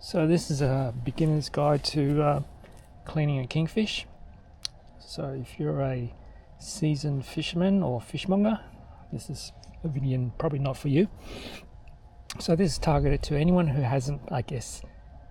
So this is a beginner's guide to cleaning a kingfish. So if you're a seasoned fisherman or fishmonger, this is a video probably not for you. So this is targeted to anyone who hasn't,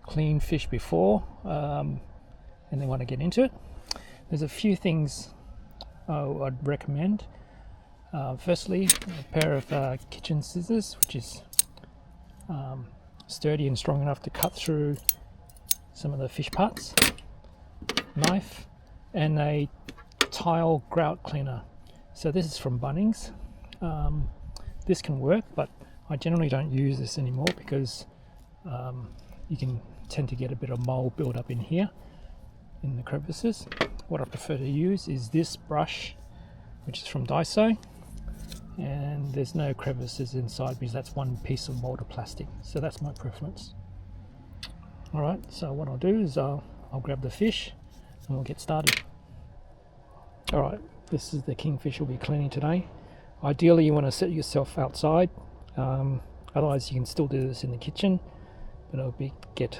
cleaned fish before and they want to get into it. There's a few things I'd recommend. Firstly, a pair of kitchen scissors, which is sturdy and strong enough to cut through some of the fish parts, knife, and a tile grout cleaner. So this is from Bunnings. This can work, but I generally don't use this anymore because you can tend to get a bit of mold build up in here in the crevices. What I prefer to use is this brush, which is from Daiso, and there's no crevices inside because that's one piece of molded plastic, so that's my preference. Alright, so what I'll do is I'll grab the fish and we'll get started. Alright, this is the kingfish we'll be cleaning today. Ideally you want to set yourself outside, otherwise you can still do this in the kitchen, but it'll get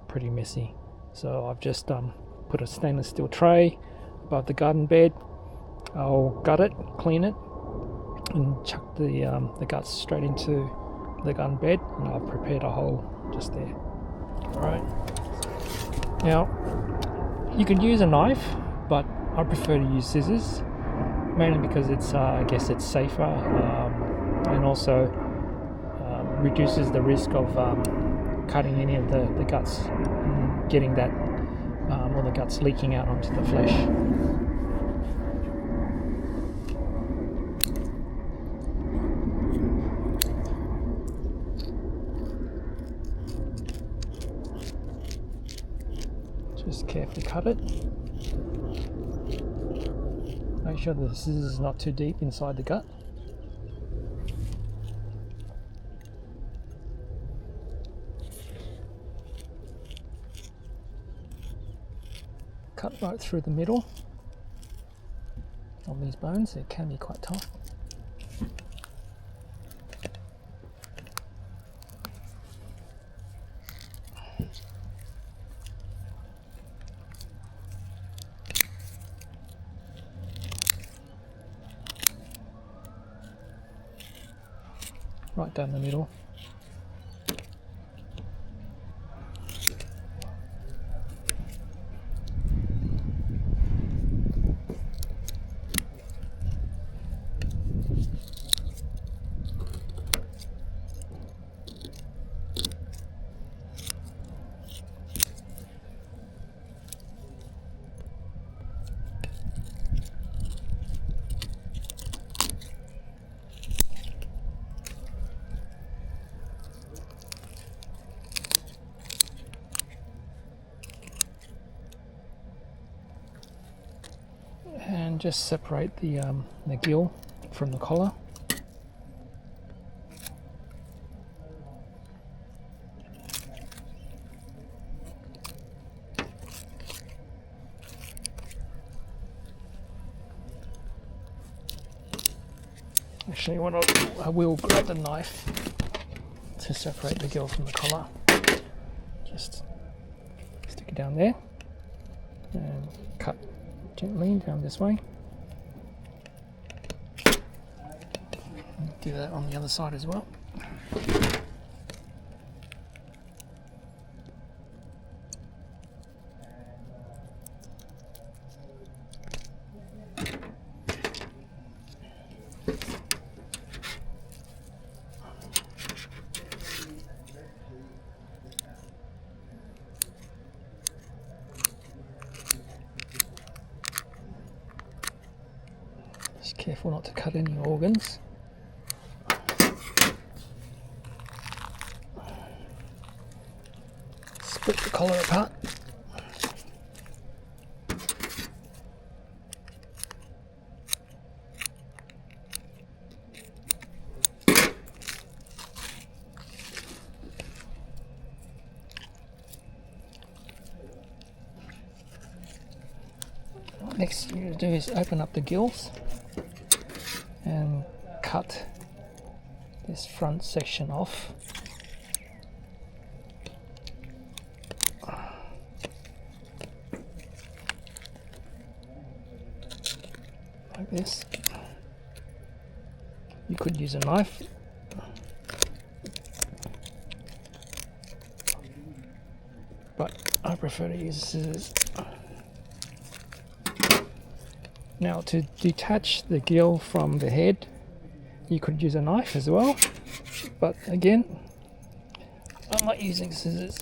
pretty messy. So I've just put a stainless steel tray above the garden bed. I'll gut it, clean it, and chuck the guts straight into the garden bed, and I've prepared a hole just there. Alright, now you could use a knife, but I prefer to use scissors, mainly because it's it's safer and also reduces the risk of cutting any of the guts and getting that all the guts leaking out onto the flesh. Just carefully cut it. Make sure the scissors is not too deep inside the gut. Cut right through the middle of these bones. It can be quite tough. Right down the middle. And just separate the gill from the collar. Actually, I will grab the knife to separate the gill from the collar. Just stick it down there and cut gently down this way. Do that on the other side as well. Just careful not to cut any organs. Split the collar apart. What next you're going to do is open up the gills and cut this front section off. like this. You could use a knife, but I prefer to use scissors. Now, to detach the gill from the head, you could use a knife as well, but again, I'm not using scissors.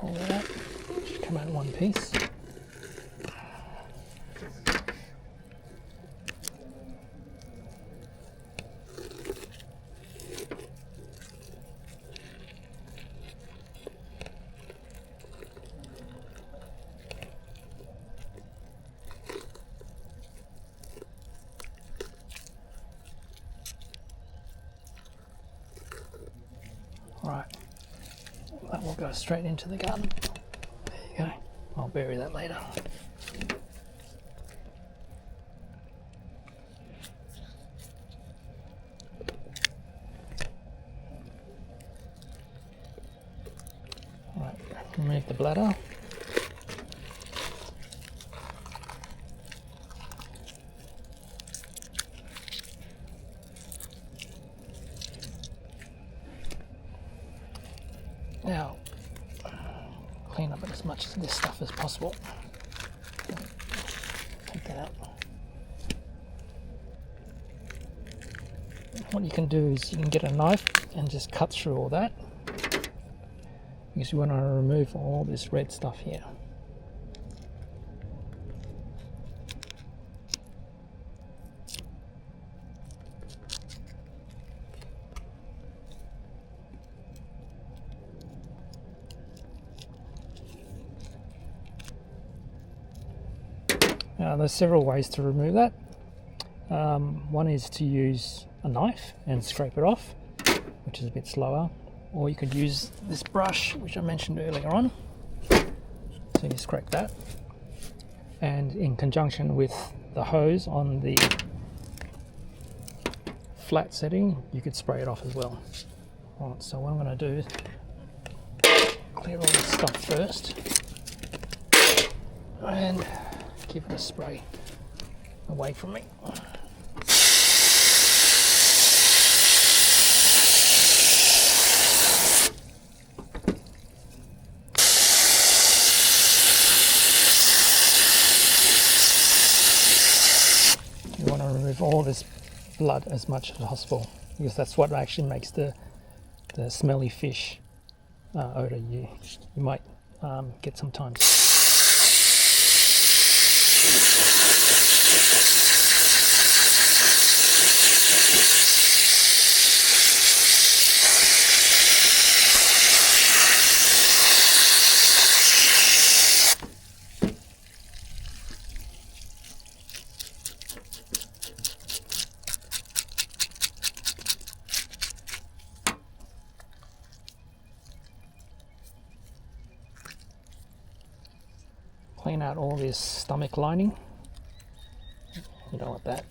Pull that out, should come out in one piece. Right, that will go straight into the garden. There you go. I'll bury that later. Right, remove the bladder. Now, clean up as much of this stuff as possible. Take that out. What you can do is you can get a knife and just cut through all that, because you want to remove all this red stuff here. Now, there's several ways to remove that. One is to use a knife and scrape it off, which is a bit slower, or you could use this brush which I mentioned earlier on. So you scrape that, and in conjunction with the hose on the flat setting, you could spray it off as well. Alright, so what I'm going to do is clear all this stuff first and give it a spray away from me. You want to remove all this blood as much as possible, because that's what actually makes the smelly fish odor you might get sometimes. Clean out all this stomach lining. You don't want that.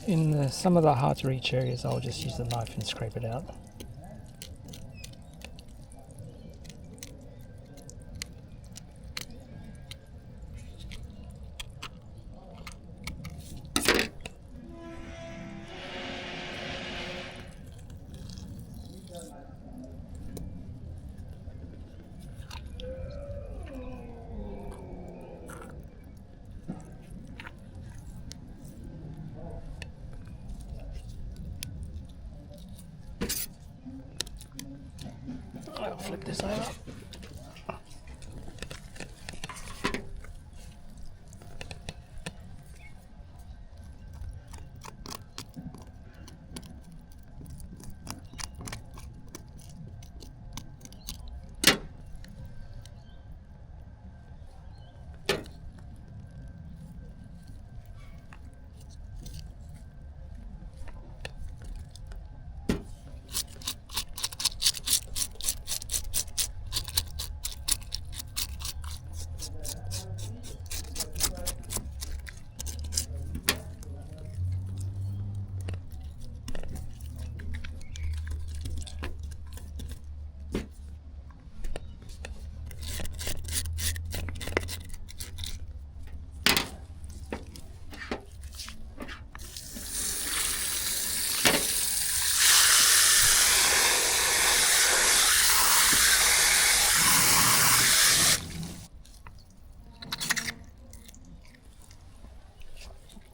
In some of the hard to reach areas, I'll just use the knife and scrape it out. I'll flip this over.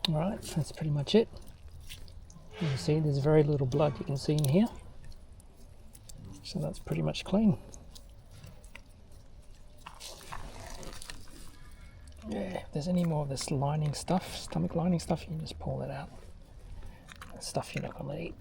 Alright, that's pretty much it. You can see there's very little blood you can see in here. So that's pretty much clean. Yeah, if there's any more of this lining stuff, stomach lining stuff, you can just pull that out. That's stuff you're not going to eat.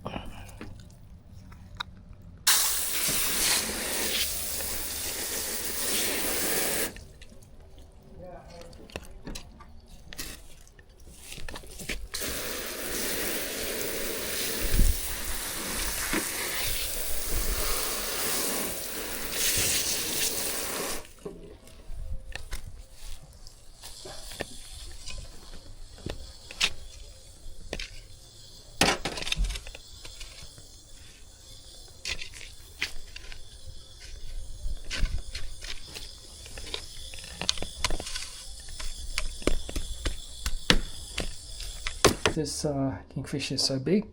This kingfish is so big,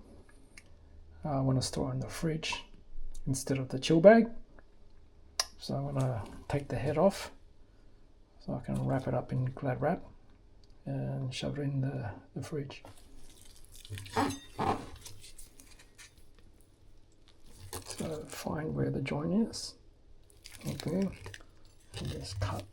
I want to store it in the fridge instead of the chill bag. So I'm going to take the head off so I can wrap it up in Glad wrap and shove it in the fridge. So find where the joint is. Okay, and just cut.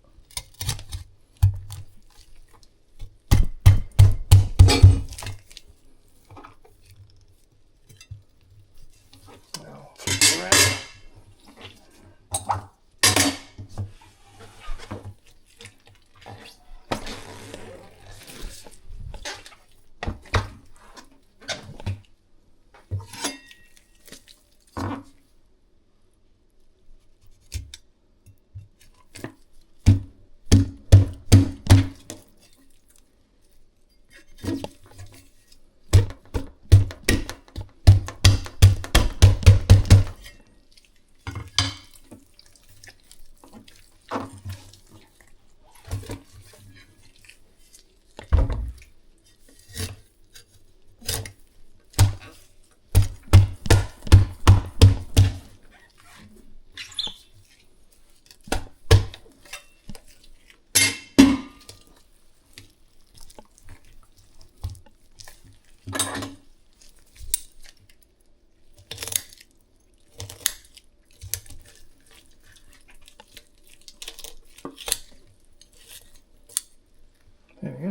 There we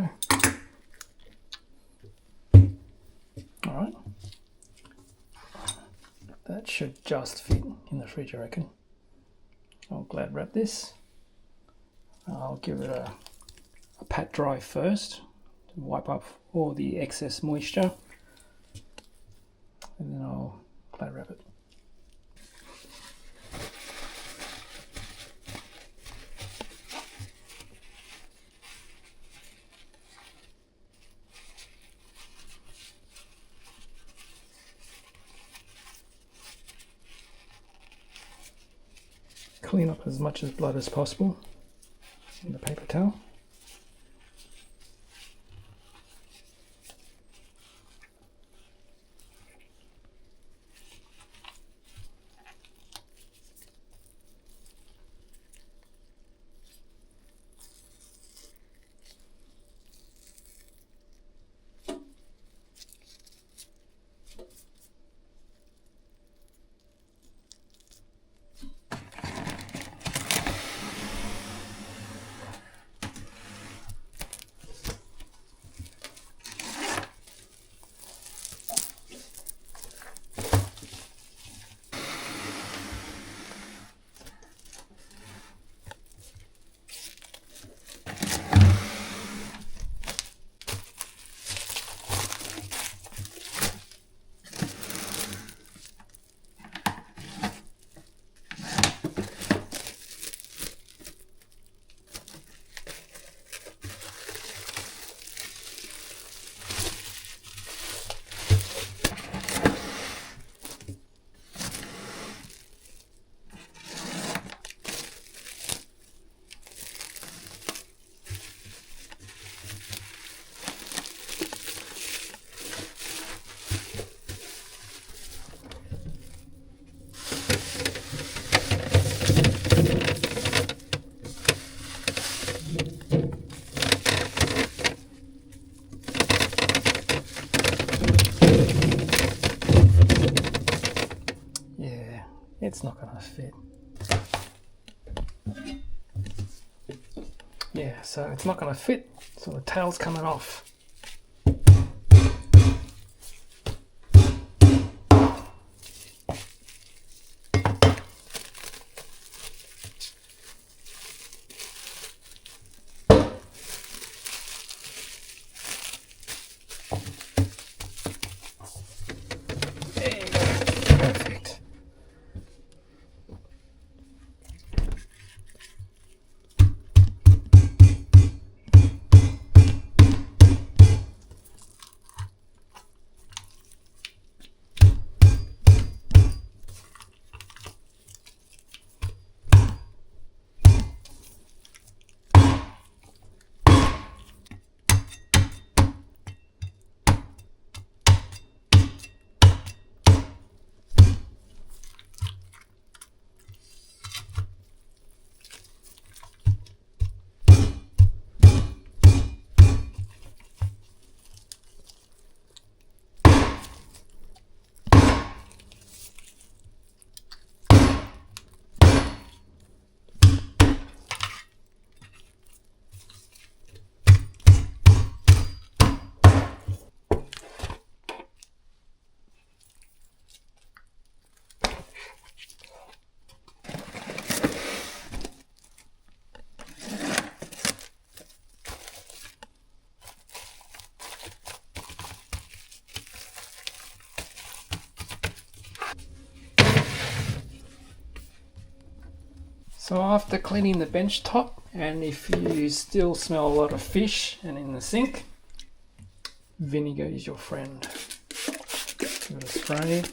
go. Alright. That should just fit in the fridge, I reckon. I'll Glad wrap this. I'll give it a pat dry first to wipe off all the excess moisture, and then I'll Glad wrap it. clean up as much as blood as possible in the paper towel. It's not going to fit. Yeah, so it's not going to fit, so the tail's coming off. Perfect. So after cleaning the bench top, and if you still smell a lot of fish and in the sink, vinegar is your friend. Give it a spray.